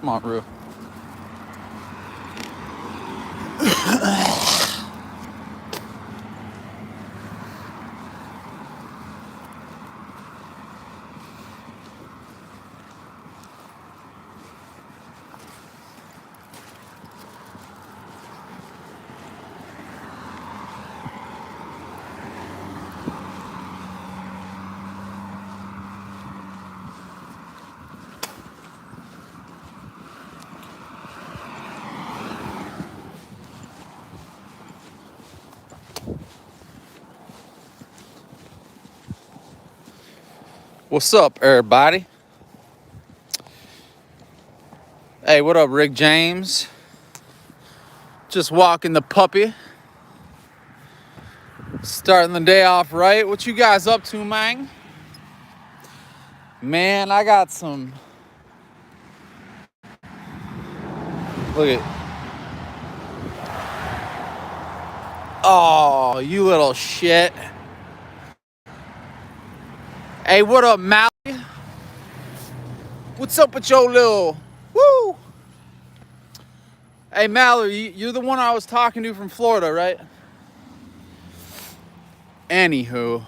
Come on, Rue. What's up, everybody? Hey, what up, Rick James? Just walking the puppy. Starting the day off right. What you guys up to, man? Man, I got some... Look at... Oh, you little shit. Hey, what up, Mallory? What's up with your little... Woo! Hey, Mallory, you're the one I was talking to from Florida, right? Anywho.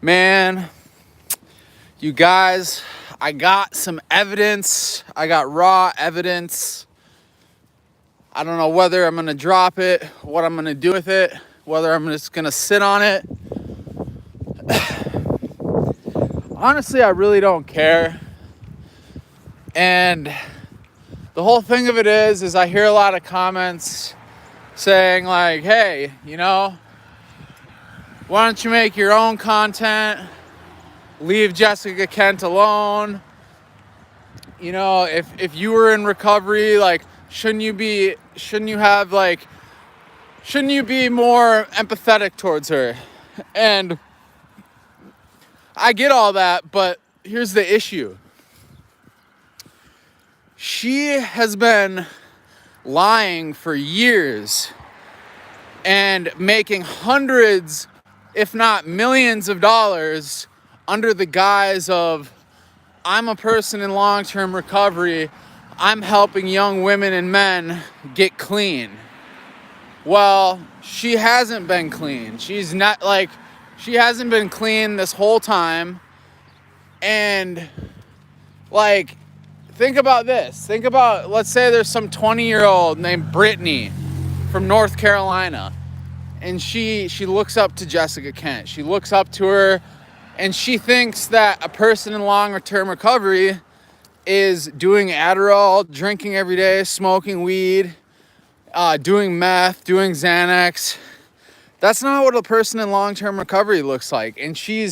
Man, you guys, I got some evidence. I got raw evidence. I don't know whether I'm going to drop it, what I'm going to do with it, whether I'm just going to sit on it. Honestly, I really don't care. And the whole thing of it is I hear a lot of comments saying like, hey, you know, why don't you make your own content? Leave Jessica Kent alone. You know, if you were in recovery, like, shouldn't you be more empathetic towards her? And I get all that, but here's the issue. She has been lying for years and making hundreds, if not millions of dollars under the guise of, I'm a person in long-term recovery, I'm helping young women and men get clean. Well, she hasn't been clean. She hasn't been clean this whole time. And like, think about this. Let's say there's some 20-year-old named Brittany from North Carolina. And she looks up to Jessica Kent. She looks up to her, and she thinks that a person in long-term recovery is doing Adderall, drinking every day, smoking weed, doing meth, doing Xanax. That's not what a person in long-term recovery looks like. And she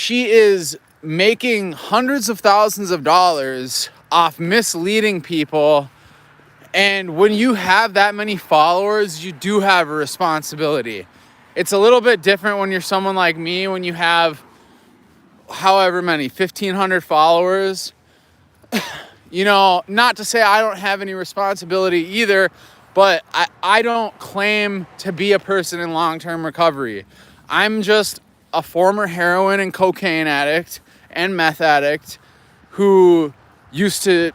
is making hundreds of thousands of dollars off misleading people. And when you have that many followers, you do have a responsibility. It's a little bit different when you're someone like me, when you have however many, 1,500 followers. You know, not to say I don't have any responsibility either, but I don't claim to be a person in long-term recovery. I'm just a former heroin and cocaine addict and meth addict who used to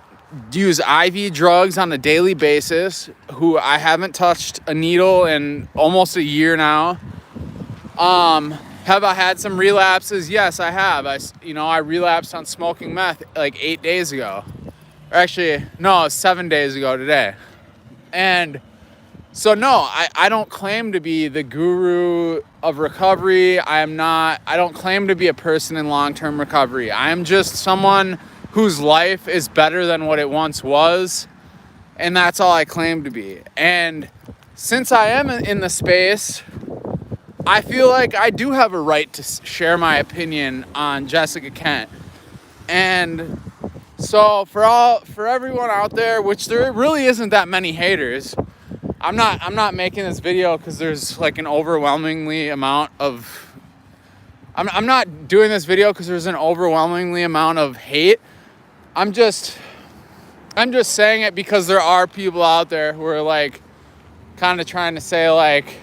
use IV drugs on a daily basis, who I haven't touched a needle in almost a year now. Have I had some relapses? Yes, I have. I relapsed on smoking meth like 8 days ago. Or actually, no, 7 days ago today. And so no, I don't claim to be the guru of recovery. I don't claim to be a person in long-term recovery. I am just someone whose life is better than what it once was. And that's all I claim to be. And since I am in the space, I feel like I do have a right to share my opinion on Jessica Kent. And so for everyone out there, which there really isn't that many haters, I'm not making this video because there's like an overwhelmingly amount of I'm not doing this video because there's an overwhelmingly amount of hate. I'm just saying it because there are people out there who are like kind of trying to say like,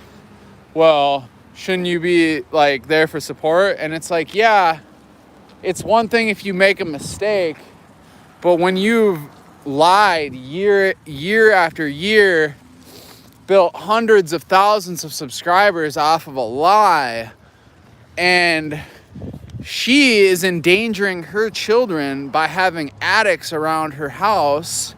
well, shouldn't you be like there for support? And it's like, yeah, it's one thing if you make a mistake, But when you've lied year after year, built hundreds of thousands of subscribers off of a lie, and she is endangering her children by having addicts around her house,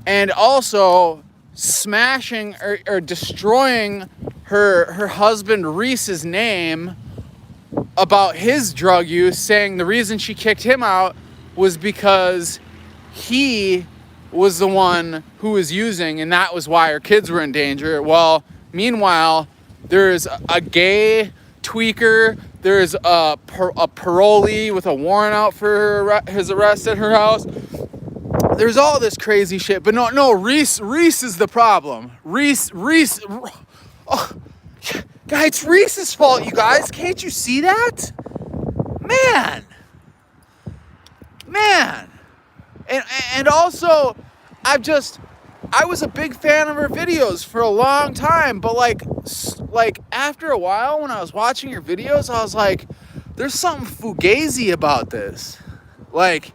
and also smashing or destroying her husband Reese's name about his drug use, saying the reason she kicked him out was because he was the one who was using, and that was why her kids were in danger. Well, meanwhile, there's a gay tweaker, there's a parolee with a warrant out for his arrest at her house. There's all this crazy shit, but no, Reese is the problem. Reese, oh, guys, it's Reese's fault, you guys. Can't you see that? Man. And also, I was a big fan of her videos for a long time, but like after a while when I was watching her videos, I was like, there's something fugazi about this. Like,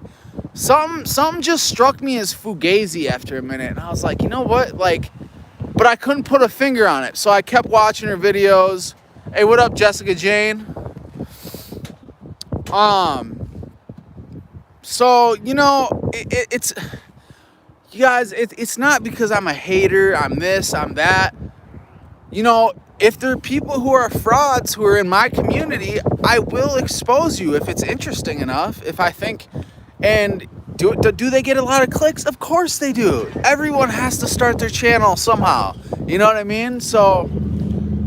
something just struck me as fugazi after a minute, and I was like, you know what? Like, but I couldn't put a finger on it, so I kept watching her videos. Hey, what up, Jessica Jane? So, you know, it's, you guys, it's not because I'm a hater, I'm this, I'm that. You know, if there are people who are frauds who are in my community, I will expose you if it's interesting enough, if I think, and do they get a lot of clicks? Of course they do. Everyone has to start their channel somehow. You know what I mean? So,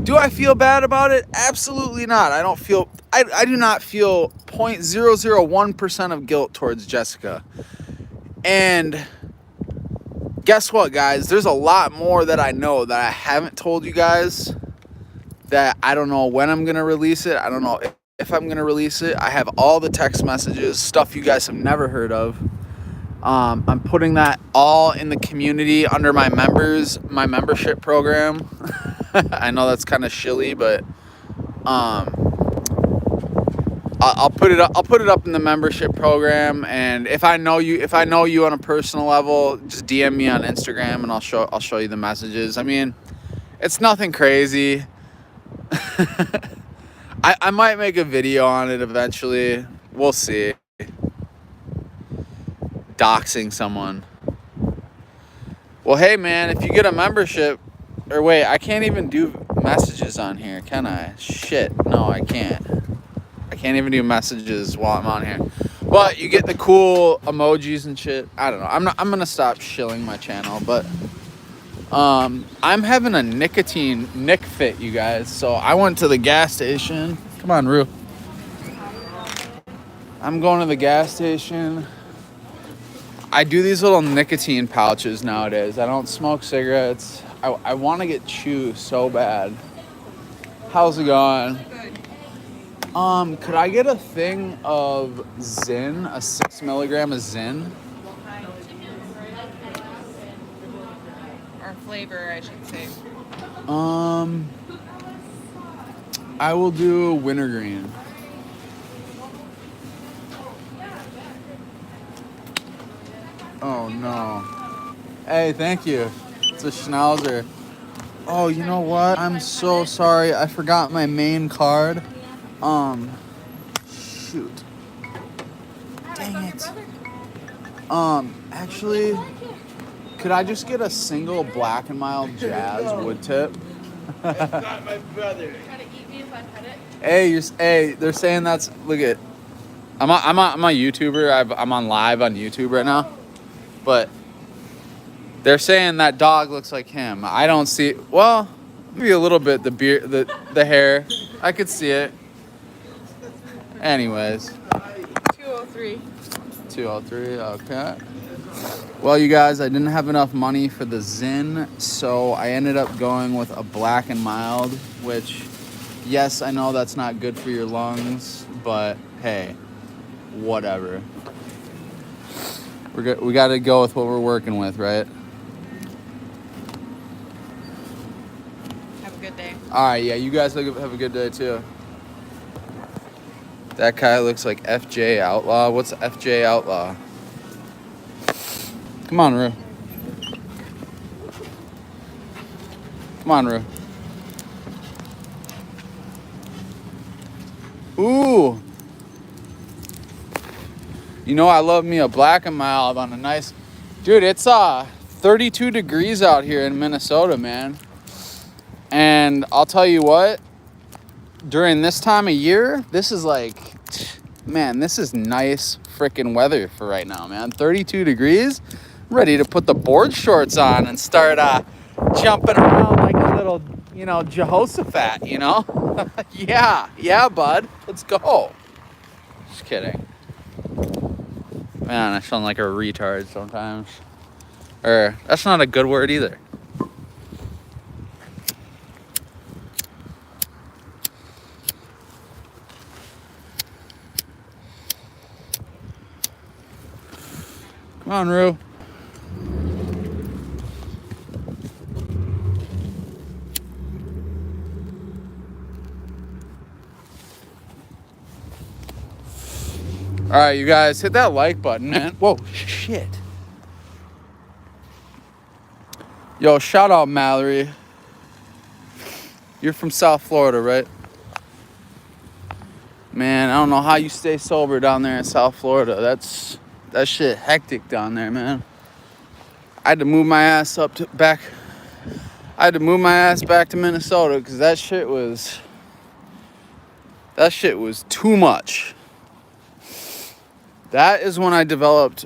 do I feel bad about it? Absolutely not. I do not feel 0.001% of guilt towards Jessica. And guess what, guys? There's a lot more that I know that I haven't told you guys, that I don't know when I'm going to release it. I don't know if I'm going to release it. I have all the text messages, stuff you guys have never heard of. I'm putting that all in the community under my membership program. I know that's kind of shilly, but I'll put it up in the membership program. And if I know you on a personal level, just DM me on Instagram and I'll show you the messages. I mean, it's nothing crazy. I might make a video on it eventually. We'll see. Doxing someone. Well, hey man, if you get a membership, or wait, I can't even do messages on here, can I? Shit, no, I can't. I can't even do messages while I'm on here. But you get the cool emojis and shit. I don't know. I'm gonna stop shilling my channel, but I'm having a nick fit, you guys. So I went to the gas station. Come on, Rue. I'm going to the gas station. I do these little nicotine pouches nowadays. I don't smoke cigarettes. I want to get chew so bad. How's it going? Could I get a thing of Zyn, a 6 milligram of Zyn? Or flavor, I should say. I will do wintergreen. Oh no. Hey, thank you. It's a Schnauzer. Oh, you know what? I'm so sorry. I forgot my main card. Shoot. Dang it. Actually, could I just get a single Black and Mild Jazz wood tip? That's not my brother. Try to eat me if I pet it. Hey, they're saying that's, look at, I'm a YouTuber. I'm on live on YouTube right now. But they're saying that dog looks like him. I don't see, well, maybe a little bit, the beard, the hair. I could see it. Anyways. 203. 203, okay. Well, you guys, I didn't have enough money for the Zyn, so I ended up going with a Black and Mild, which, yes, I know that's not good for your lungs, but hey, whatever. We got to go with what we're working with, right? Have a good day. All right, yeah, you guys have a good day, too. That guy looks like FJ Outlaw. What's FJ Outlaw? Come on, Rue. Come on, Rue. Ooh. You know I love me a black and mild on a nice... Dude, it's 32 degrees out here in Minnesota, man. And I'll tell you what, during this time of year, this is like, man, this is nice freaking weather for right now, man. 32 degrees. Ready to put the board shorts on and start jumping around like a little, Jehoshaphat, yeah, bud. Let's go. Just kidding. Man, I sound like a retard sometimes. Or, that's not a good word either. Come on, Rue. All right, you guys, hit that like button, man. Whoa, shit. Yo, shout out Mallory. You're from South Florida, right? Man, I don't know how you stay sober down there in South Florida. That shit hectic down there, man. I had to move my ass back to Minnesota because that shit was too much. That is when I developed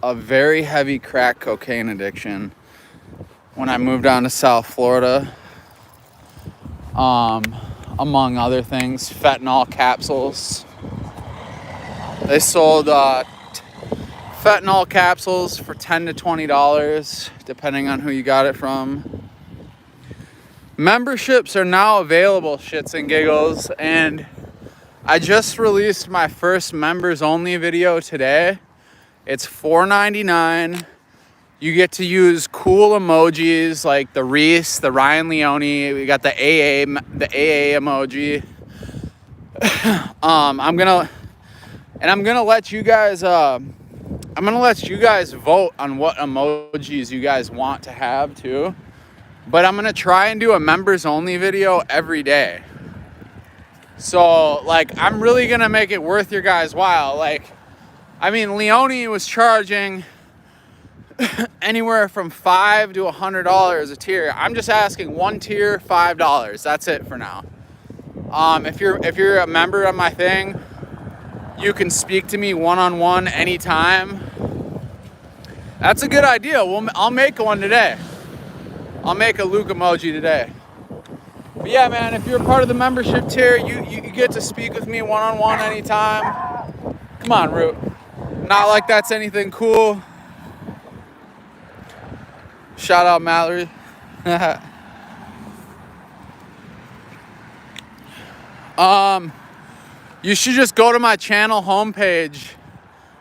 a very heavy crack cocaine addiction when I moved down to South Florida. Among other things, fentanyl capsules. They sold fentanyl capsules for $10 to $20, depending on who you got it from. Memberships are now available, shits and giggles, and I just released my first members only video today. It's $4.99. You get to use cool emojis like the Reese, the Ryan Leone. We got the AA emoji. I'm gonna let you guys. I'm gonna let you guys vote on what emojis you guys want to have too. But I'm gonna try and do a members only video every day. So, I'm really going to make it worth your guys' while. Leone was charging anywhere from $5 to $100 a tier. I'm just asking one tier, $5. That's it for now. If you're a member of my thing, you can speak to me one-on-one anytime. That's a good idea. I'll make one today. I'll make a Luke emoji today. But yeah, man, if you're a part of the membership tier, you get to speak with me one-on-one anytime. Come on, Root. Not like that's anything cool. Shout out Mallory. You should just go to my channel homepage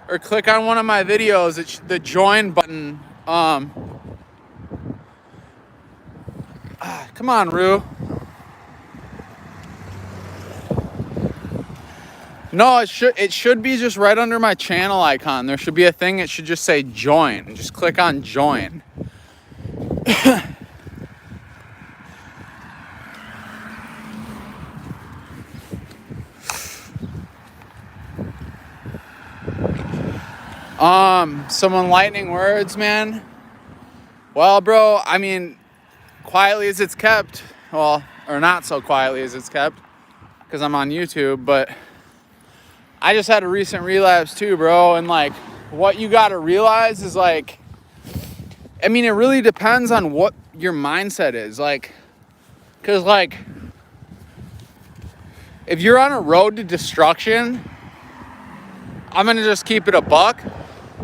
or click on one of my videos. It's the join button. Come on, Rue. No, it should be just right under my channel icon. There should be a thing that should just say join. Just click on join. Some enlightening words, man. Well, bro, quietly as it's kept, or not so quietly as it's kept, because I'm on YouTube, but I just had a recent relapse too, bro, and what you gotta realize is it really depends on what your mindset is, because if you're on a road to destruction, I'm gonna just keep it a buck.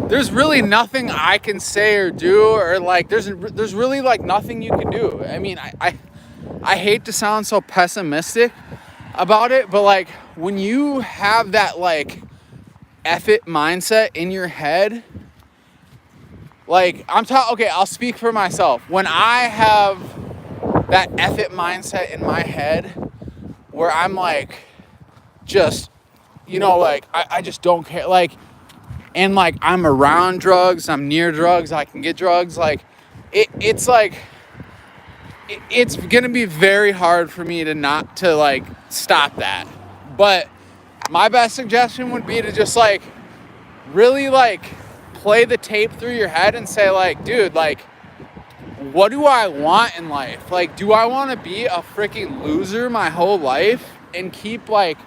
There's really nothing I can say or do, or there's really nothing you can do. I hate to sound so pessimistic about it, but when you have that F it mindset in your head, I'll speak for myself. When I have that F it mindset in my head where I'm I just don't care, and like I'm around drugs, I'm near drugs, I can get drugs, like it's like it's gonna be very hard for me to not to like stop that. But my best suggestion would be to just like really like play the tape through your head and say like, dude, like, what do I want in life? Like, do I want to be a freaking loser my whole life and keep like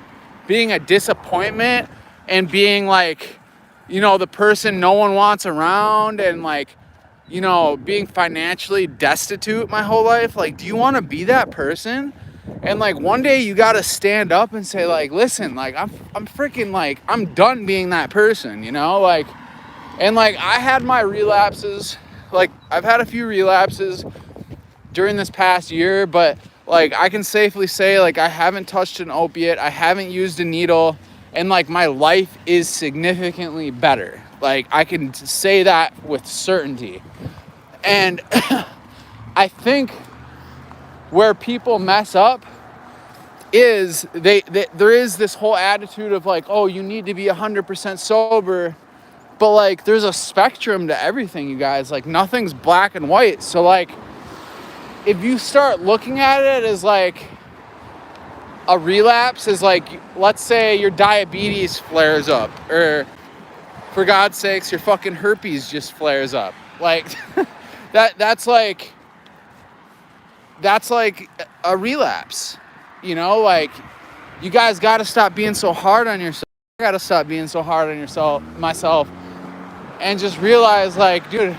being a disappointment and being like, you know, the person no one wants around and like, you know, being financially destitute my whole life? Like, do you want to be that person? And like one day you got to stand up and say like, listen, like I'm freaking like, I'm done being that person, you know? Like, and like I had my relapses, like I've had a few relapses during this past year, but like I can safely say like I haven't touched an opiate, I haven't used a needle, and like my life is significantly better. Like I can say that with certainty. And I think where people mess up is they there is this whole attitude of like, oh, you need to be 100% sober. But like there's a spectrum to everything, you guys. Like nothing's black and white. So like if you start looking at it as like a relapse is like, let's say your diabetes flares up, or for God's sakes, your fucking herpes just flares up. Like that's like a relapse, you know? Like you guys got to stop being so hard on yourself. I got to stop being so hard on myself, and just realize like, dude,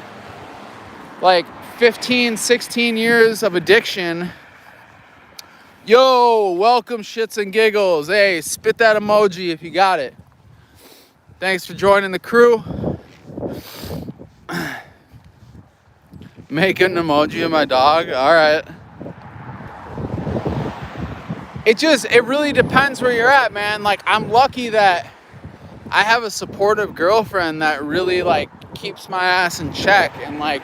like 15, 16 years of addiction. Yo, welcome shits and giggles. Hey, spit that emoji if you got it. Thanks for joining the crew. Make an emoji of my dog. All right. It really depends where you're at, man. Like I'm lucky that I have a supportive girlfriend that really like keeps my ass in check, and like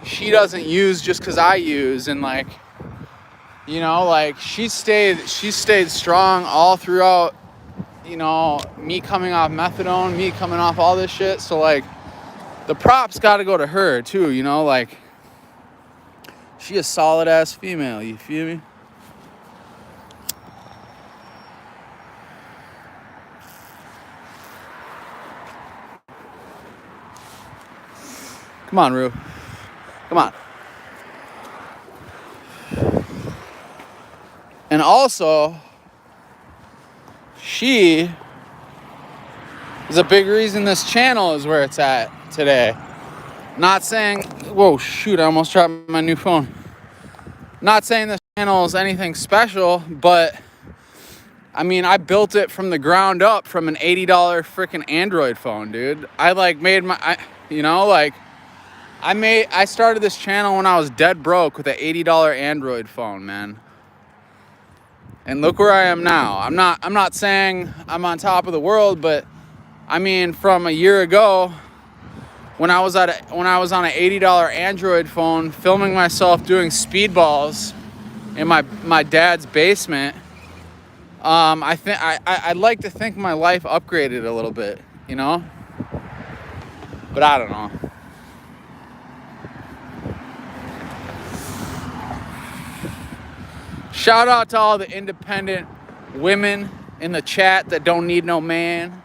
she doesn't use just because I use, and like, you know, like she stayed strong all throughout, you know, me coming off methadone, me coming off all this shit. So like the props got to go to her too, you know, like she a solid ass female, you feel me? Come on, Rue. Come on. And also, she is a big reason this channel is where it's at today. Not saying, whoa, shoot, I almost dropped my new phone. Not saying this channel is anything special, but I mean, I built it from the ground up from an $80 freaking Android phone, dude. I like made I started this channel when I was dead broke with an $80 Android phone, man. And look where I am now. I'm not saying I'm on top of the world, but I mean, from a year ago when I was on an $80 Android phone filming myself doing speedballs in my dad's basement, I'd like to think my life upgraded a little bit, you know? But I don't know. Shout out to all the independent women in the chat that don't need no man.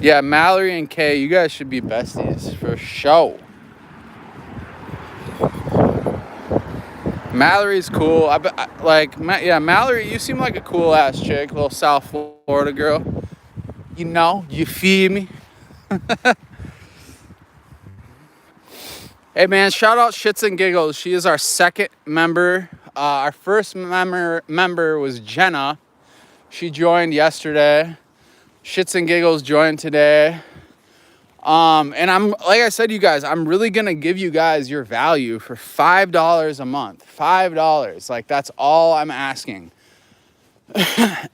Yeah, Mallory and Kay, you guys should be besties for sure. Mallory's cool. Mallory, you seem like a cool ass chick, little South Florida girl. You know, you feel me? Hey man, shout out Shits and Giggles. She is our second member. Our first member was Jenna. She joined yesterday. Shits and Giggles joined today. And I'm, like I said, you guys, I'm really gonna give you guys your value for $5 a month. $5. Like, that's all I'm asking.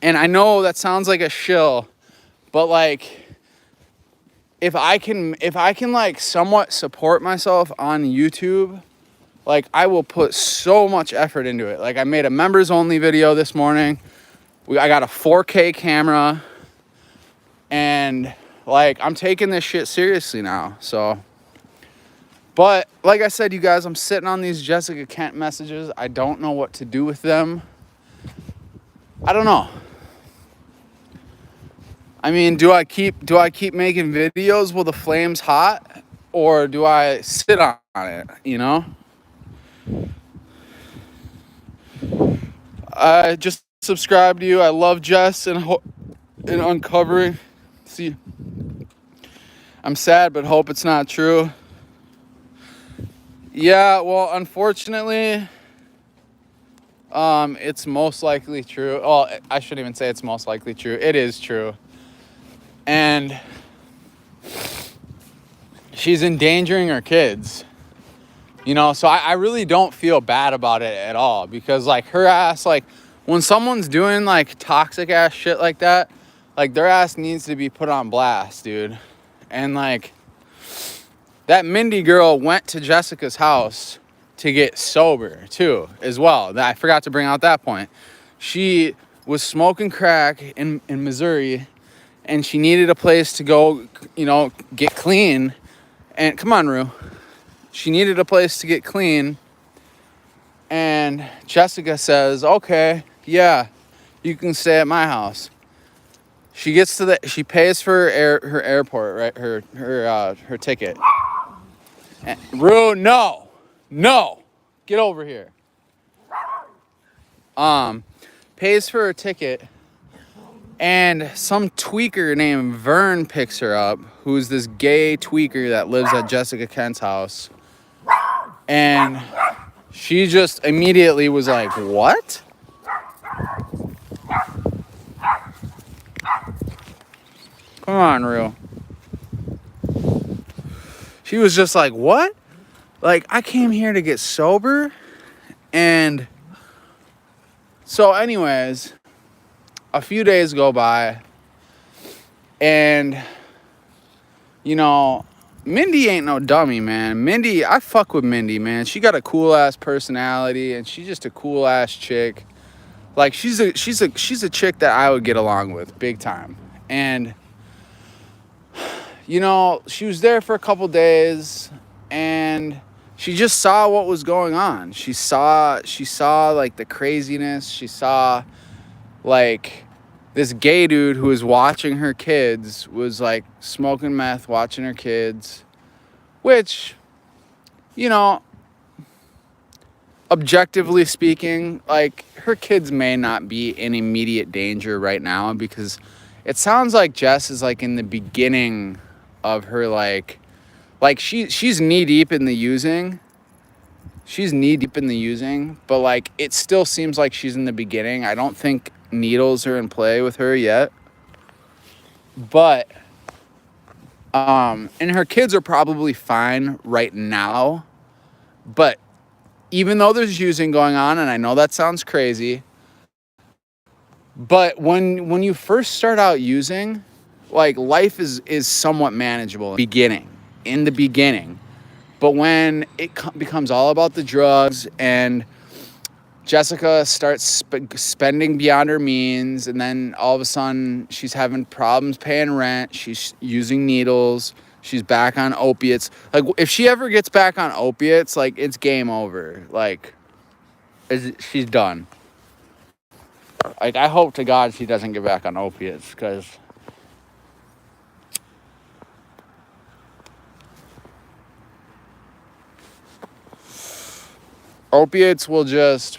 And I know that sounds like a shill, but like, if I can like somewhat support myself on YouTube, like I will put so much effort into it. Like I made a members only video this morning. I got a 4K camera, and like I'm taking this shit seriously now. So, but like I said, you guys, I'm sitting on these Jessica Kent messages. I don't know what to do with them. I don't know. I mean, do I keep making videos while the flame's hot, or do I sit on it, you know? I just subscribe to you. I love Jess and uncovering. See, I'm sad, but hope it's not true. Yeah, well, unfortunately, it's most likely true. Well, I shouldn't even say it's most likely true. It is true. And she's endangering her kids. You know, so I really don't feel bad about it at all, because like her ass, like when someone's doing like toxic ass shit like that, like their ass needs to be put on blast, dude. And like that Mindy girl went to Jessica's house to get sober too, as well. I forgot to bring out that point. She was smoking crack in Missouri, and she needed a place to go, you know, get clean. And come on, Rue. She needed a place to get clean, and Jessica says, okay, yeah, you can stay at my house. She gets to she pays for her airport, right? Her ticket. And, Rue, no, get over here. Pays for her ticket, and some tweaker named Vern picks her up, who's this gay tweaker that lives at Jessica Kent's house. And she just immediately was like, what? Come on, Rue. She was just like, what? Like, I came here to get sober. And so anyways, a few days go by, and, you know, Mindy ain't no dummy, man. Mindy, I fuck with Mindy, man. She got a cool ass personality, and she's just a cool ass chick. Like she's a chick that I would get along with big time. And you know, she was there for a couple days, and she just saw what was going on. She saw like the craziness. She saw like this gay dude who was watching her kids, was like smoking meth, watching her kids, which, you know, objectively speaking, like her kids may not be in immediate danger right now, because it sounds like Jess is like in the beginning of her like she's knee deep in the using. She's knee deep in the using, but like it still seems like she's in the beginning. I don't think needles are in play with her yet. But and her kids are probably fine right now. But even though there's using going on, and I know that sounds crazy, but when you first start out using, like life is somewhat manageable in the beginning. But when it becomes all about the drugs, and Jessica starts spending beyond her means, and then all of a sudden she's having problems paying rent, she's using needles, she's back on opiates. Like if she ever gets back on opiates, like it's game over. Like she's done. Like I hope to God she doesn't get back on opiates, because opiates will just,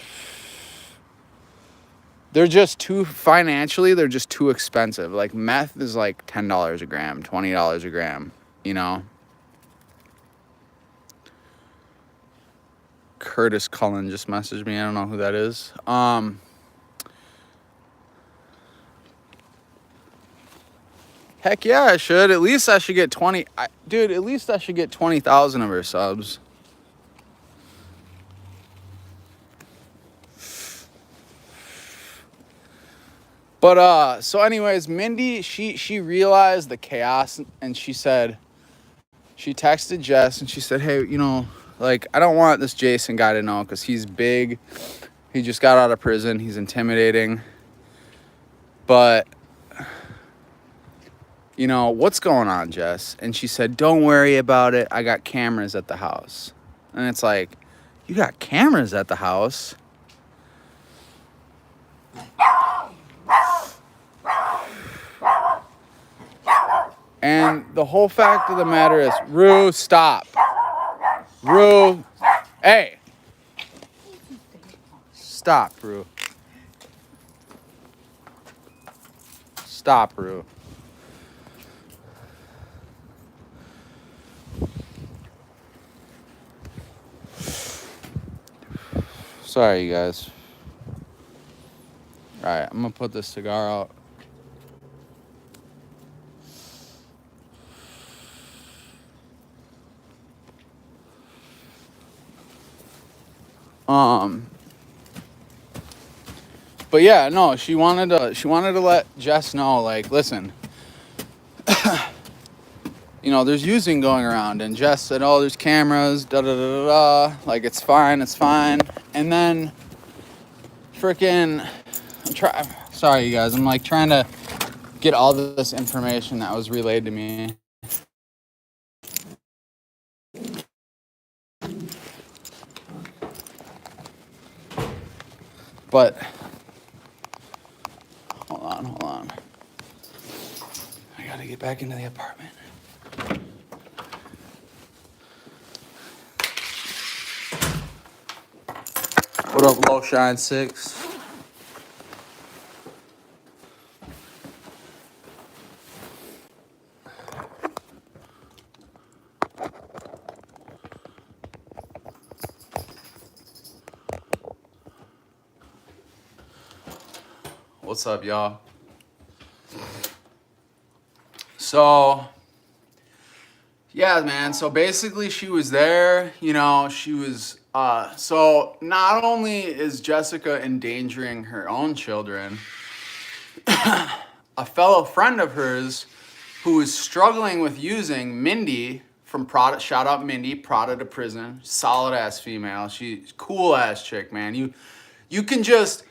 they're just too expensive. Like meth is like $10 a gram, $20 a gram, you know? Curtis Cullen just messaged me. I don't know who that is. Heck yeah, I should. At least I should get 20. Dude, at least I should get 20,000 of her subs. But so anyways, Mindy, she realized the chaos, and she texted Jess and she said, hey, like, I don't want this Jason guy to know because he's big. He just got out of prison. He's intimidating. But, what's going on, Jess? And she said, don't worry about it. I got cameras at the house. And it's like, you got cameras at the house? And the whole fact of the matter is, Rue, stop. Rue, hey. Stop, Rue. Stop, Rue. Sorry, you guys. All right, I'm going to put this cigar out. But yeah, no, she wanted to let Jess know, like, listen, there's using going around, and Jess said, oh, there's cameras, da da da da da, like, it's fine, and then freaking, sorry, you guys, I'm like trying to get all this information that was relayed to me. But hold on. I gotta get back into the apartment. What up, Low Shine 6? What's up, y'all? So, yeah, man. So basically, she was there. She was. So not only is Jessica endangering her own children, a fellow friend of hers who is struggling with using, Mindy from Prada. Shout out Mindy, Prada to Prison. Solid ass female. She's cool ass chick, man. You can just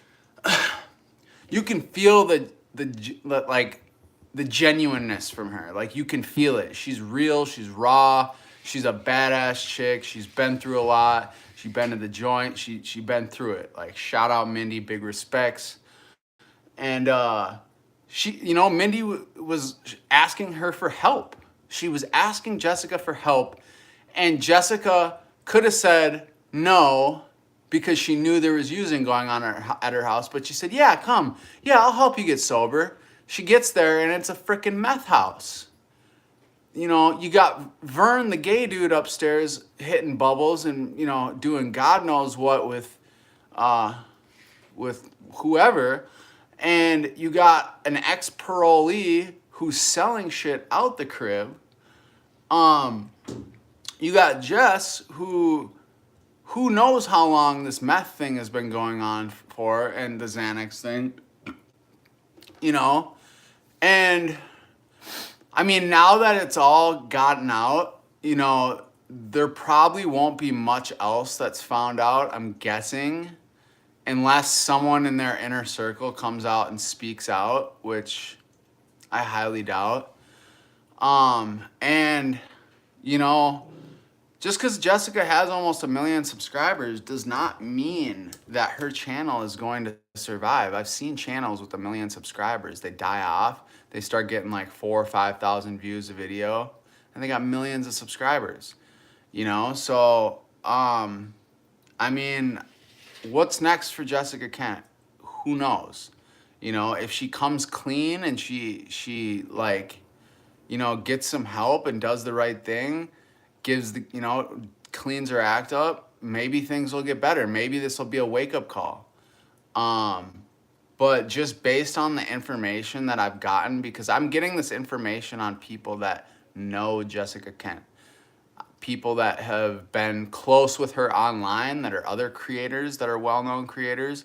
you can feel the like the genuineness from her. Like, you can feel it. She's real. She's raw. She's a badass chick. She's been through a lot. She been to the joint. She been through it. Like, shout out Mindy. Big respects. And Mindy was asking her for help. She was asking Jessica for help, and Jessica could have said no because she knew there was using going on at her house, but she said, yeah, come. Yeah, I'll help you get sober. She gets there, and it's a freaking meth house. You got Vern, the gay dude, upstairs hitting bubbles and, doing God knows what with whoever. And you got an ex-parolee who's selling shit out the crib. You got Jess, who knows how long this meth thing has been going on for, and the Xanax thing, and I mean, now that it's all gotten out, there probably won't be much else that's found out, I'm guessing, unless someone in their inner circle comes out and speaks out, which I highly doubt. And, just because Jessica has almost 1 million subscribers does not mean that her channel is going to survive. I've seen channels with 1 million subscribers. They die off. They start getting like 4,000 or 5,000 views a video, and they got millions of subscribers. So, I mean, what's next for Jessica Kent? Who knows? If she comes clean and she like, gets some help and does the right thing, cleans her act up, maybe things will get better. Maybe this will be a wake-up call. But just based on the information that I've gotten, because I'm getting this information on people that know Jessica Kent, people that have been close with her online, that are other creators, that are well-known creators,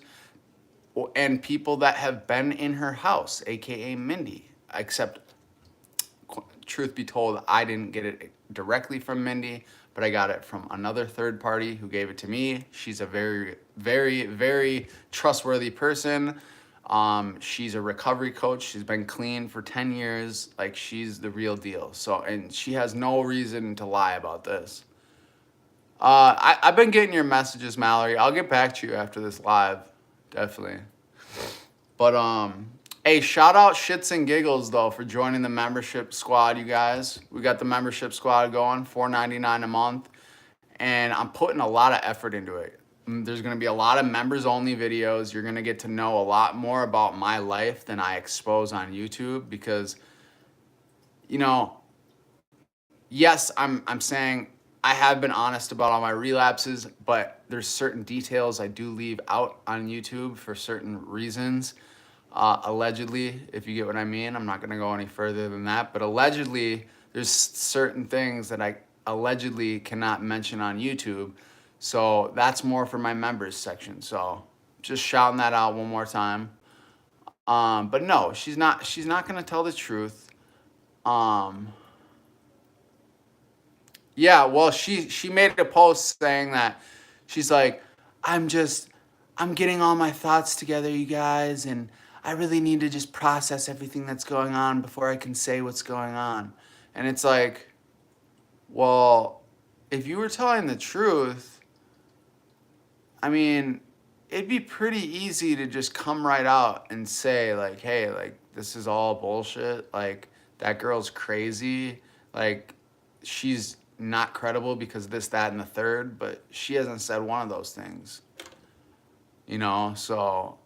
and people that have been in her house, aka Mindy. Except, truth be told, I didn't get it directly from Mindy, but I got it from another third party who gave it to me. She's a very, very, very trustworthy person. She's a recovery coach. She's been clean for 10 years. Like, she's the real deal. So, and she has no reason to lie about this. I've been getting your messages, Mallory. I'll get back to you after this live, definitely. But hey, shout out Shits and Giggles though for joining the membership squad, you guys. We got the membership squad going, $4.99 a month, and I'm putting a lot of effort into it. There's gonna be a lot of members only videos. You're gonna get to know a lot more about my life than I expose on YouTube because, you know, yes, I'm saying I have been honest about all my relapses, but there's certain details I do leave out on YouTube for certain reasons. Allegedly, if you get what I mean. I'm not going to go any further than that, but allegedly, there's certain things that I allegedly cannot mention on YouTube. So that's more for my members section. So just shouting that out one more time. But no, she's not going to tell the truth. Yeah, well, she made a post saying that she's like, I'm getting all my thoughts together, you guys, and I really need to just process everything that's going on before I can say what's going on. And it's like, well, if you were telling the truth, I mean, it'd be pretty easy to just come right out and say, like, hey, like, this is all bullshit. Like, that girl's crazy. Like, she's not credible because this, that, and the third, but she hasn't said one of those things. You know, so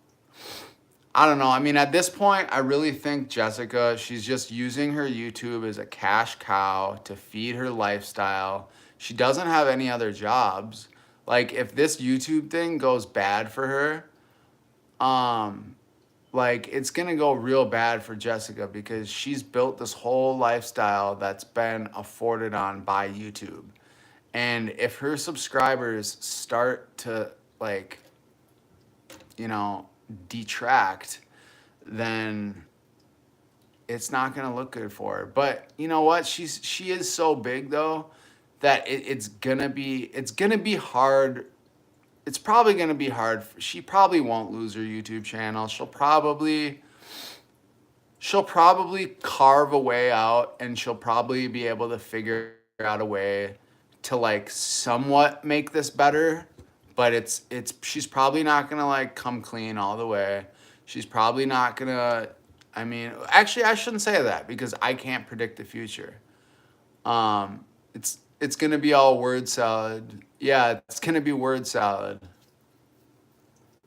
I don't know. I mean, at this point, I really think Jessica, she's just using her YouTube as a cash cow to feed her lifestyle. She doesn't have any other jobs. Like, if this YouTube thing goes bad for her, like, it's gonna go real bad for Jessica because she's built this whole lifestyle that's been afforded on by YouTube. And if her subscribers start to, like, you know, detract, then it's not gonna look good for her. But you know what? She is so big though that it's gonna be hard. It's probably gonna be hard. She probably won't lose her YouTube channel. She'll probably carve a way out, and she'll probably be able to figure out a way to, like, somewhat make this better. But she's probably not gonna, like, come clean all the way. She's probably not gonna. I mean, actually, I shouldn't say that because I can't predict the future. It's gonna be all word salad. Yeah, it's gonna be word salad.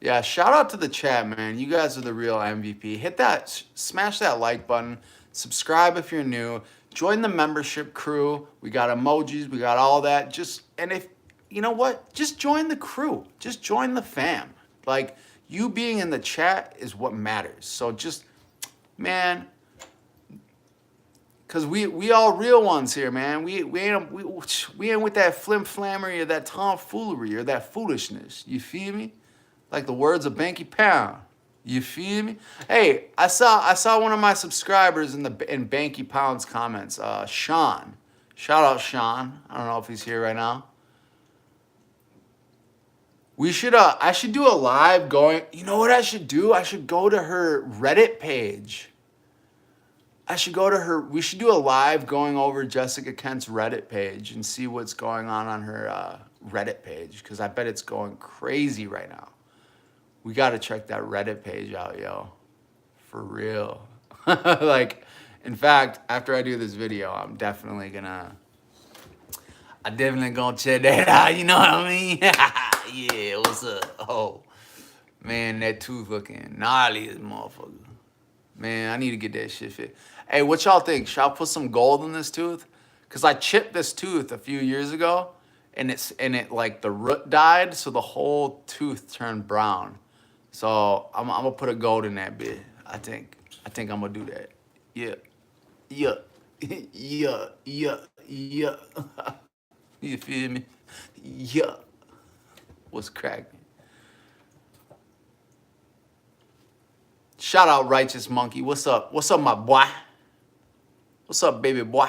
Yeah, shout out to the chat, man. You guys are the real MVP. Hit that, smash that like button. Subscribe if you're new. Join the membership crew. We got emojis. We got all that. And if, you know what? Just join the crew. Just join the fam. Like, you being in the chat is what matters. So just, man, because we all real ones here, man. We ain't with that flim-flammery or that tomfoolery or that foolishness. You feel me? Like the words of Banky Pound. You feel me? Hey, I saw one of my subscribers in Banky Pound's comments. Sean. Shout out Sean. I don't know if he's here right now. I should do a live going. You know what I should do? I should go to her Reddit page. We should do a live going over Jessica Kent's Reddit page and see what's going on her Reddit page, because I bet it's going crazy right now. We got to check that Reddit page out, yo. For real. Like, in fact, after I do this video, I'm definitely gonna check that out, you know what I mean? Yeah, what's up? Oh, man, that tooth looking gnarly as motherfucker. Man, I need to get that shit fit. Hey, what y'all think? Should I put some gold in this tooth? Because I chipped this tooth a few years ago, and it like the root died, so the whole tooth turned brown. So I'm gonna put a gold in that bit. I think I'm gonna do that. Yeah. Yeah. You feel me? Yeah. What's cracking? Shout out Righteous Monkey. What's up? What's up, my boy? What's up, baby boy?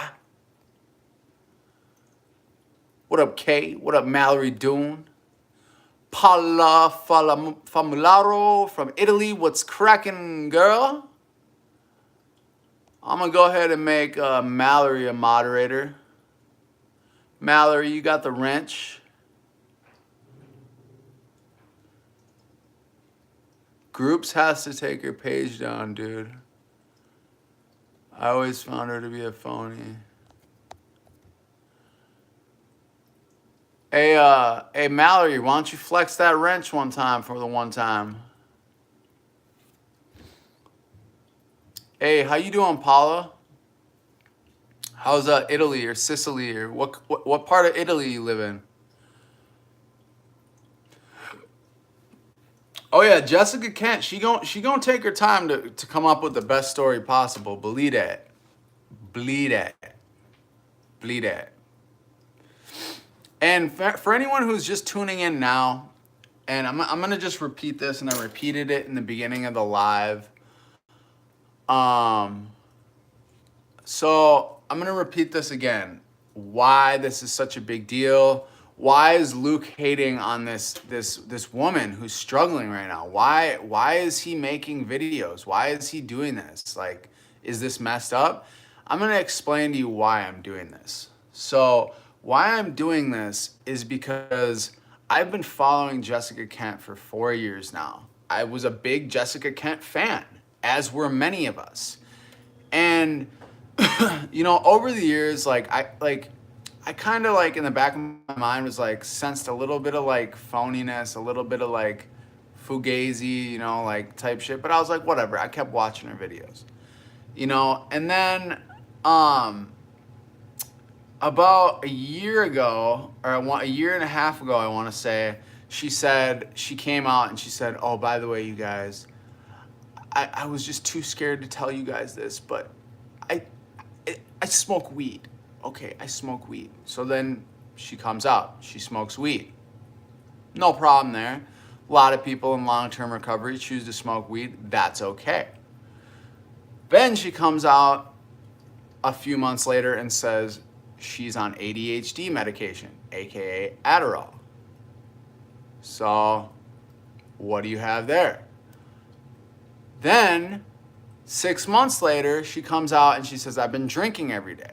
What up, Kay? What up, Mallory Dune? Paula Famularo from Italy. What's cracking, girl? I'm going to go ahead and make Mallory a moderator. Mallory, you got the wrench. Groups has to take her page down, dude. I always found her to be a phony. Hey, Mallory, why don't you flex that wrench one time for the one time? Hey, how you doing, Paula? How's Italy or Sicily or what part of Italy you live in? Oh yeah, Jessica Kent. She gonna take her time to come up with the best story possible. Believe that. Believe that. Believe that. And for anyone who's just tuning in now, and I'm gonna just repeat this, and I repeated it in the beginning of the live. So I'm gonna repeat this again. Why this is such a big deal? Why is Luke hating on this woman who's struggling right now? Why is he making videos? Why is he doing this? Like, is this messed up? I'm gonna explain to you why I'm doing this. So why I'm doing this is because I've been following Jessica Kent for 4 years now. I was a big Jessica Kent fan, as were many of us. And you know, over the years, I kind of like in the back of my mind was like sensed a little bit of like phoniness, a little bit of like fugazi, you know, like type shit. But I was like, whatever. I kept watching her videos, you know. And then about a year ago, or a year and a half ago, I want to say, she came out and she said, oh, by the way, you guys, I was just too scared to tell you guys this, but I smoke weed. Okay, I smoke weed. So then she comes out. She smokes weed. No problem there. A lot of people in long-term recovery choose to smoke weed. That's okay. Then she comes out a few months later and says she's on ADHD medication, aka Adderall. So what do you have there? Then 6 months later, she comes out and she says, I've been drinking every day.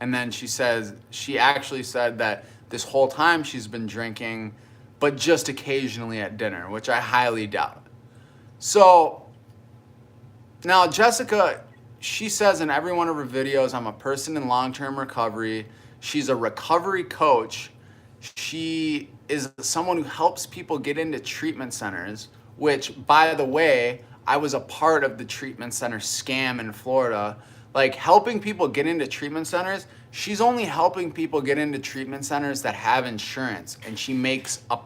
And then she actually said that this whole time she's been drinking, but just occasionally at dinner, which I highly doubt. So now Jessica, she says in every one of her videos, I'm a person in long-term recovery. She's a recovery coach. She is someone who helps people get into treatment centers, which, by the way, I was a part of the treatment center scam in Florida. Like, helping people get into treatment centers, she's only helping people get into treatment centers that have insurance, and she makes a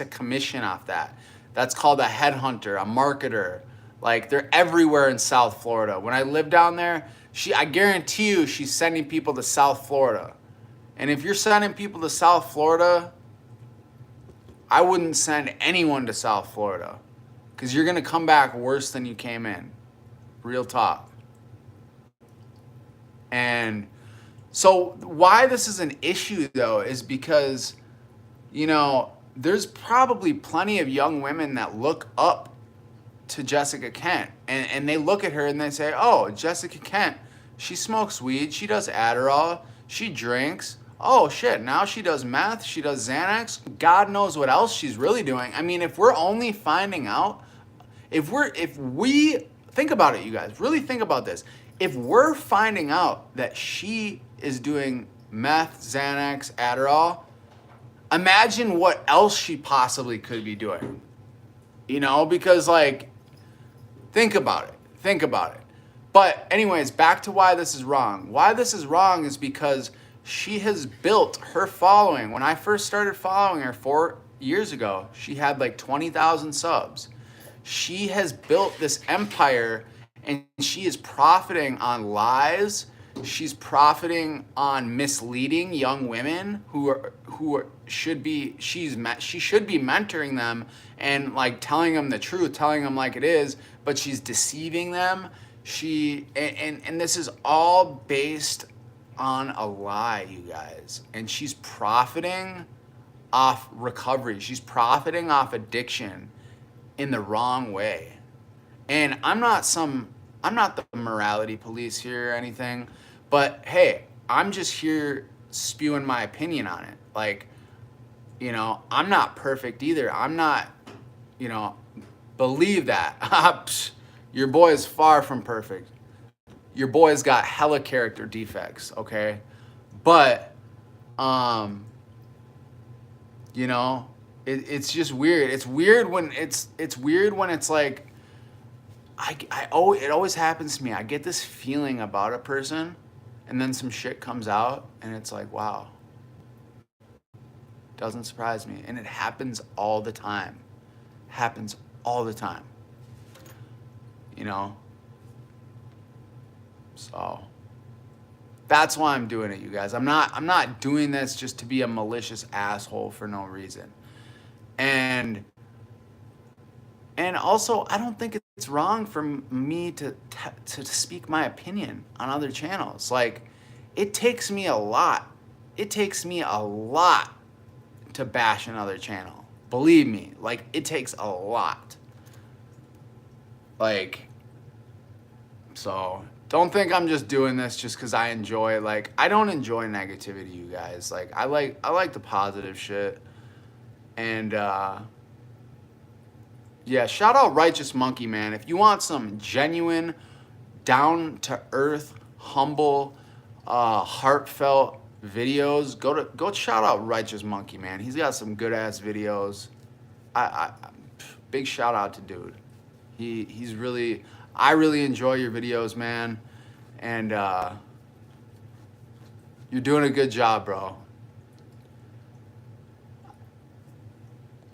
commission off that. That's called a headhunter, a marketer. Like, they're everywhere in South Florida. When I lived down there, I guarantee you she's sending people to South Florida. And if you're sending people to South Florida, I wouldn't send anyone to South Florida, because you're going to come back worse than you came in. Real talk. And so why this is an issue, though, is because, you know, there's probably plenty of young women that look up to Jessica Kent. And they look at her and they say, oh, Jessica Kent, she smokes weed, she does Adderall, she drinks. Oh, shit, now she does meth, she does Xanax. God knows what else she's really doing. I mean, if we're only finding out, if we, think about it, you guys, really think about this. If we're finding out that she is doing meth, Xanax, Adderall, imagine what else she possibly could be doing. You know, because, like, think about it. But anyways, back to why this is wrong. Why this is wrong is because she has built her following. When I first started following her 4 years ago, she had like 20,000 subs. She has built this empire, and she is profiting on lies. she's profiting on misleading young women she should be mentoring them and like telling them the truth, telling them like it is, but she's deceiving them. And this is all based on a lie, you guys. And she's profiting off recovery. She's profiting off addiction in the wrong way. And I'm not the morality police here or anything, but hey, I'm just here spewing my opinion on it. Like, you know, I'm not perfect either. I'm not, you know, believe that. Your boy is far from perfect. Your boy's got hella character defects, okay? But, you know, it's just weird. It's weird when it's like, it always happens to me. I get this feeling about a person, and then some shit comes out, and it's like, wow. Doesn't surprise me. And it happens all the time. Happens all the time. You know? So that's why I'm doing it, you guys. I'm not doing this just to be a malicious asshole for no reason. And also, I don't think it's wrong for me to speak my opinion on other channels. Like, it takes me a lot. It takes me a lot to bash another channel. Believe me, like, it takes a lot. Like, so don't think I'm just doing this just because I enjoy, like, I don't enjoy negativity, you guys. Like, I like the positive shit. And yeah, shout out Righteous Monkey, man. If you want some genuine, down to earth, humble, heartfelt videos, go shout out Righteous Monkey, man. He's got some good ass videos. I big shout out to dude. He's really, I really enjoy your videos, man. And you're doing a good job, bro.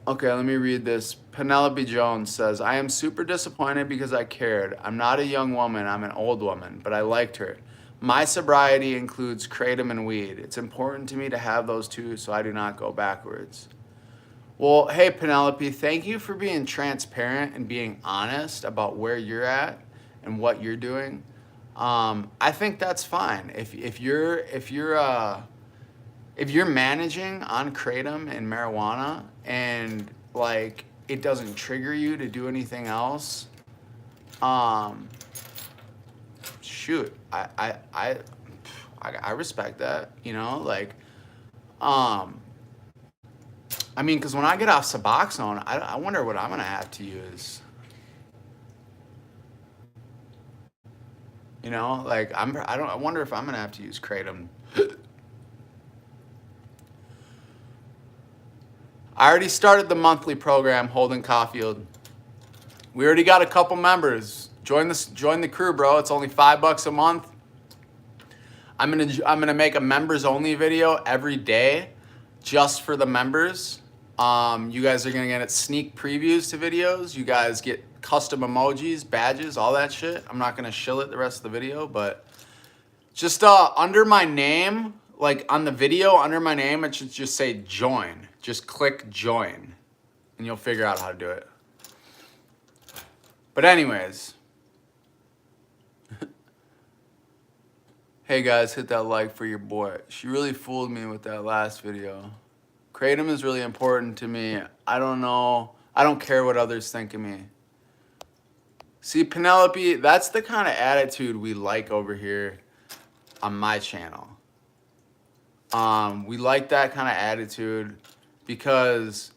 Okay, let me read this. Penelope Jones says, I am super disappointed because I cared. I'm not a young woman, I'm an old woman, but I liked her. My sobriety includes kratom and weed. It's important to me to have those two so I do not go backwards. Well, hey, Penelope, thank you for being transparent and being honest about where you're at and what you're doing. I think that's fine. If you're managing on kratom and marijuana and like it doesn't trigger you to do anything else, shoot, I respect that, you know, like, I mean, because when I get off Suboxone, I wonder what I'm gonna have to use. You know, like I wonder if I'm gonna have to use kratom. I already started the monthly program, Holden Caulfield. We already got a couple members. Join the crew, bro. It's only $5 a month. I'm gonna make a members only video every day, just for the members. You guys are gonna get sneak previews to videos. You guys get custom emojis, badges, all that shit. I'm not gonna shill it the rest of the video, but just under my name, like on the video under my name, it should just say join. Just click join and you'll figure out how to do it. But anyways, hey guys, hit that like for your boy. She really fooled me with that last video. Kratom is really important to me. I don't know. I don't care what others think of me. See, Penelope, that's the kind of attitude we like over here on my channel. We like that kind of attitude because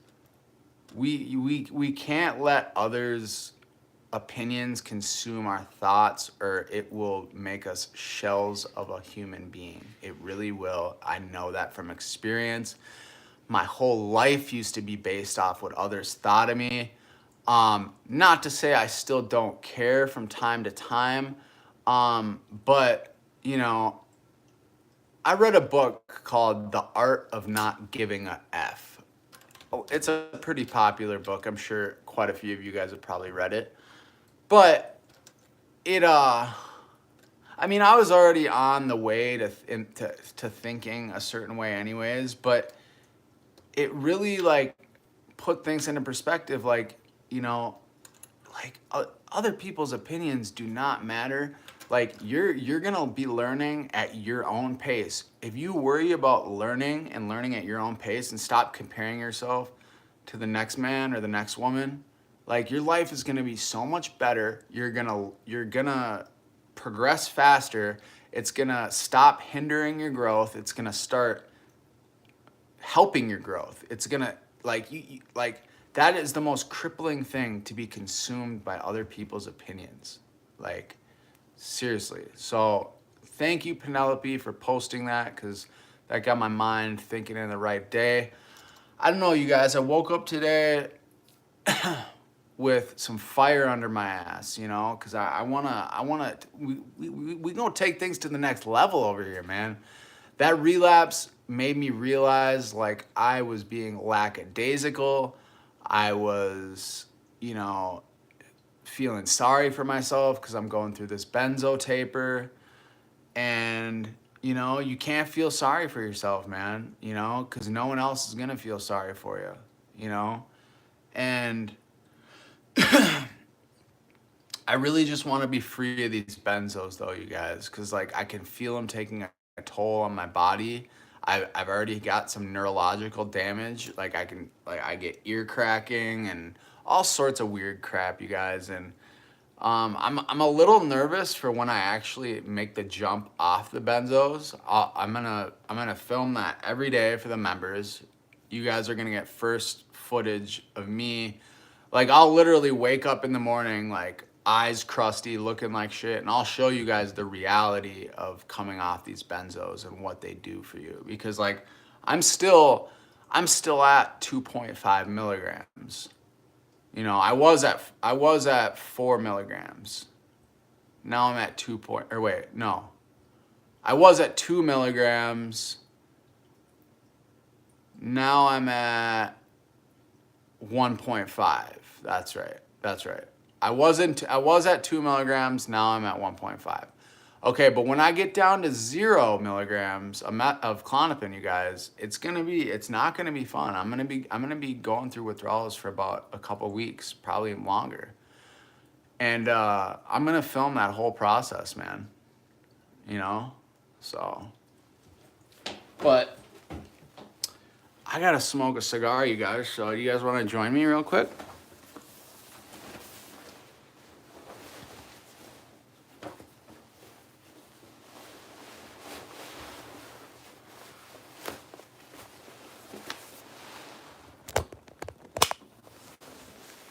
we can't let others' opinions consume our thoughts, or it will make us shells of a human being. It really will. I know that from experience. My whole life used to be based off what others thought of me. Not to say I still don't care from time to time, but, you know, I read a book called The Art of Not Giving a F. Oh, it's a pretty popular book. I'm sure quite a few of you guys have probably read it. But it, I I mean, I was already on the way to thinking a certain way anyways, but it really like put things into perspective. Like, you know, like other people's opinions do not matter. Like you're gonna be learning at your own pace. If you worry about learning and learning at your own pace and stop comparing yourself to the next man or the next woman, like your life is gonna be so much better. You're gonna progress faster. It's gonna stop hindering your growth. It's gonna start helping your growth. It's gonna like like that is the most crippling thing, to be consumed by other people's opinions. Like seriously. So thank you, Penelope, for posting that, because that got my mind thinking in the right day. I don't know, you guys. I woke up today with some fire under my ass, you know, because we gonna take things to the next level over here, man. That relapse made me realize like I was being lackadaisical. I was, you know, feeling sorry for myself because I'm going through this benzo taper. And, you know, you can't feel sorry for yourself, man, you know, because no one else is gonna feel sorry for you, you know? And I really just want to be free of these benzos, though, you guys, because like I can feel them taking a toll on my body. I've already got some neurological damage. Like I get ear cracking and all sorts of weird crap, you guys. And I'm a little nervous for when I actually make the jump off the benzos. I'm gonna film that every day for the members. You guys are gonna get first footage of me. Like I'll literally wake up in the morning like eyes crusty, looking like shit, and I'll show you guys the reality of coming off these benzos and what they do for you. Because like I'm still at 2.5 milligrams. You know, I was at 4 milligrams. Now I'm at 2 point, or wait, no. I was at 2 milligrams. Now I'm at 1.5. That's right. That's right. I was at 2 milligrams. Now I'm at 1.5. Okay, but when I get down to 0 milligrams of Klonopin, you guys, it's not gonna be fun. I'm gonna be going through withdrawals for about a couple weeks, probably longer. And I'm gonna film that whole process, man. You know, so. But I gotta smoke a cigar, you guys. So you guys want to join me real quick?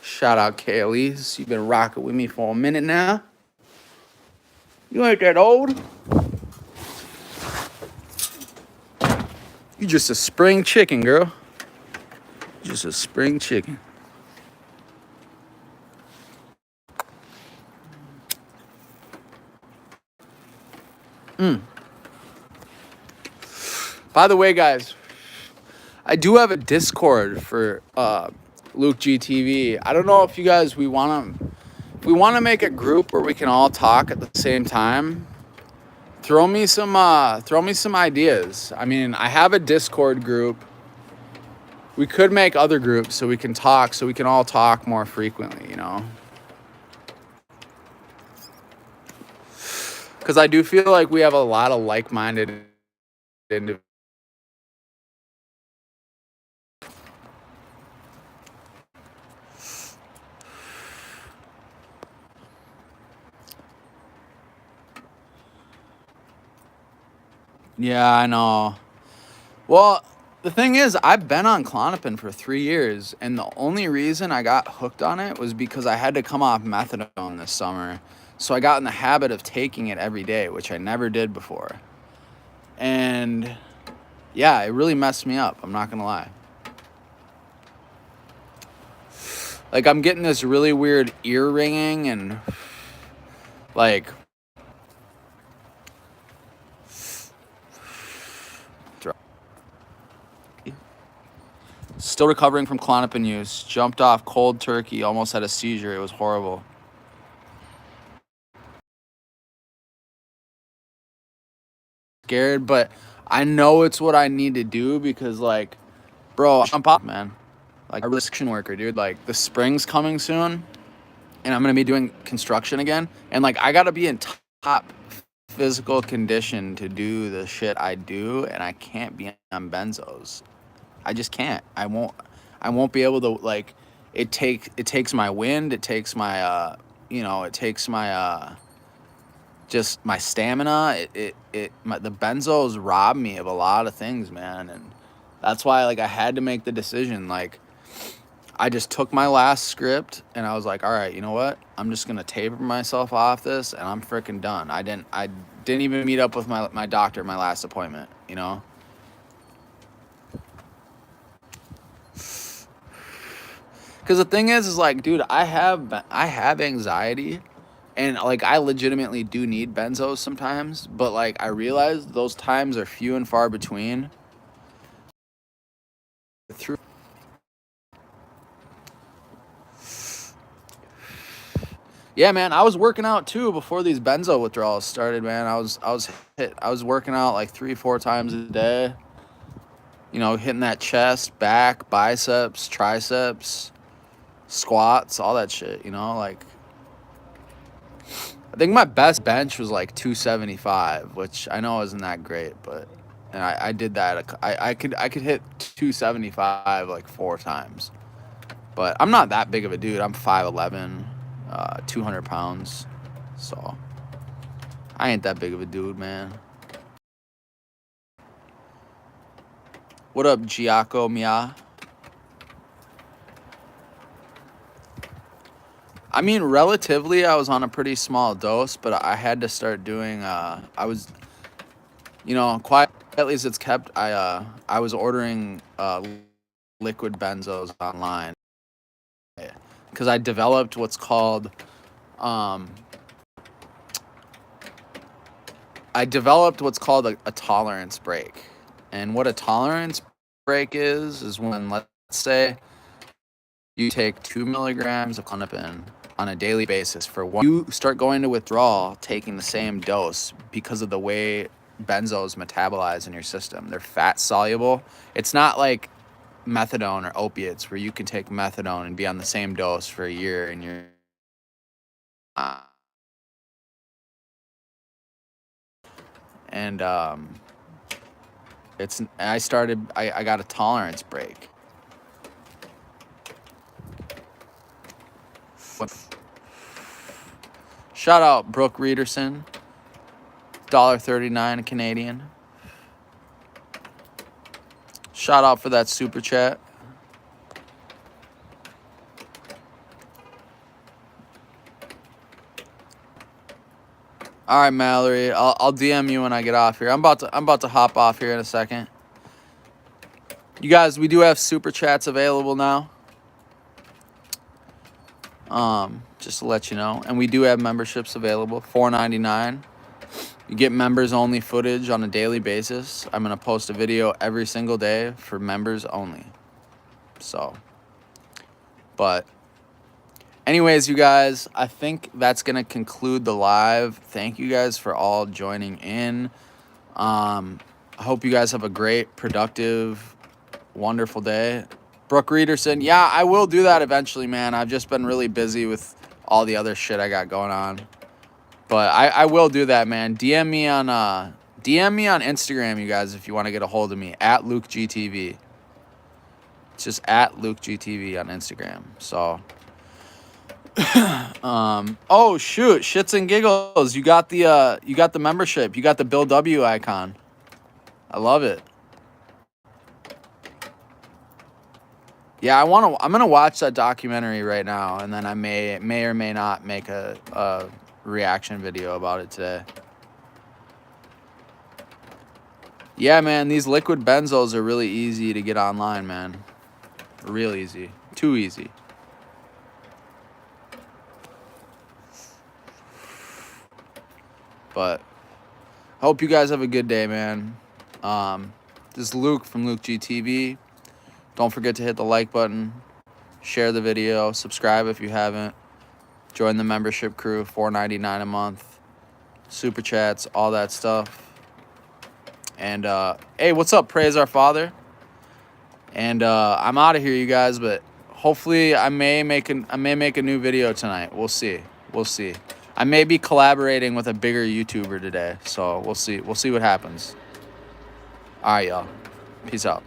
Shout out Kaylee's. You've been rocking with me for a minute now. You ain't that old. You just a spring chicken, girl. Just a spring chicken. By the way, guys, I do have a Discord for Luke GTV. I don't know if you guys we want to make a group where we can all talk at the same time. Throw me some ideas. I mean, I have a Discord group. We could make other groups so we can talk, so we can all talk more frequently, you know? Because I do feel like we have a lot of like-minded individuals. Yeah, I know. Well, the thing is, I've been on Klonopin for 3 years, and the only reason I got hooked on it was because I had to come off methadone this summer. So I got in the habit of taking it every day, which I never did before. And yeah, it really messed me up. I'm not going to lie. Like, I'm getting this really weird ear ringing and like still recovering from Klonopin use. Jumped off cold turkey, almost had a seizure. It was horrible. scared, but I know it's what I need to do because, like, bro, I'm pop, man. Like, a construction worker, dude. Like, the spring's coming soon, and I'm gonna be doing construction again, and like, I gotta be in top physical condition to do the shit I do, and I can't be on benzos. I just can't. I won't be able to, like, it takes my wind, it takes my it takes my just my stamina. The benzos rob me of a lot of things, man, and that's why, like, I had to make the decision. Like, I just took my last script and I was like, all right, you know what? I'm just gonna taper myself off this, and I'm freaking done. I didn't even meet up with my doctor, my last appointment, you know? Because the thing is like, dude, I have anxiety, and like, I legitimately do need benzos sometimes, but like, I realize those times are few and far between. Through. Yeah, man, I was working out too before these benzo withdrawals started, man. I was working out like 3-4 times a day. You know, hitting that chest, back, biceps, triceps, squats, all that shit, you know, like, I think my best bench was like 275, which I know isn't that great, but, and I did that. I could hit 275 like 4 times, but I'm not that big of a dude. I'm 5'11", 200 pounds, so I ain't that big of a dude, man. What up, Giaco Mia? I mean, relatively, I was on a pretty small dose, but I had to start doing, I was, you know, quietly as it's kept, I was ordering liquid benzos online, because I developed what's called, a tolerance break. And what a tolerance break is when, let's say, you take 2 milligrams of Klonopin on a daily basis for one. You start going to withdrawal taking the same dose because of the way benzos metabolize in your system. They're fat soluble. It's not like methadone or opiates where you can take methadone and be on the same dose for a year and you're and I got a tolerance break. Shout out Brooke Reederson, $1.39 Canadian. Shout out for that super chat. All right, Mallory, I'll DM you when I get off here. I'm about to hop off here in a second. You guys, we do have super chats available now. Just to let you know, and we do have memberships available, $4.99. You get members only footage on a daily basis. I'm gonna post a video every single day for members only. So, but anyways, you guys, I think that's gonna conclude the live. Thank you guys for all joining in. I hope you guys have a great, productive, wonderful day. Brooke Reederson, yeah, I will do that eventually, man. I've just been really busy with all the other shit I got going on. But I will do that, man. DM me on Instagram, you guys, if you want to get a hold of me, at LukeGTV. It's just at LukeGTV on Instagram. So oh shoot, shits and giggles. You got the membership. You got the Bill W icon. I love it. Yeah, I'm gonna watch that documentary right now, and then I may or may not make a reaction video about it today. Yeah, man, these liquid benzos are really easy to get online, man. Real easy. Too easy. But hope you guys have a good day, man. This is Luke from LukeGTV. Don't forget to hit the like button, share the video, subscribe if you haven't, join the membership crew, $4.99 a month, super chats, all that stuff. And hey, what's up? Praise our Father. And I'm out of here, you guys. But hopefully, I may make a new video tonight. We'll see. We'll see. I may be collaborating with a bigger YouTuber today, so we'll see. We'll see what happens. All right, y'all. Peace out.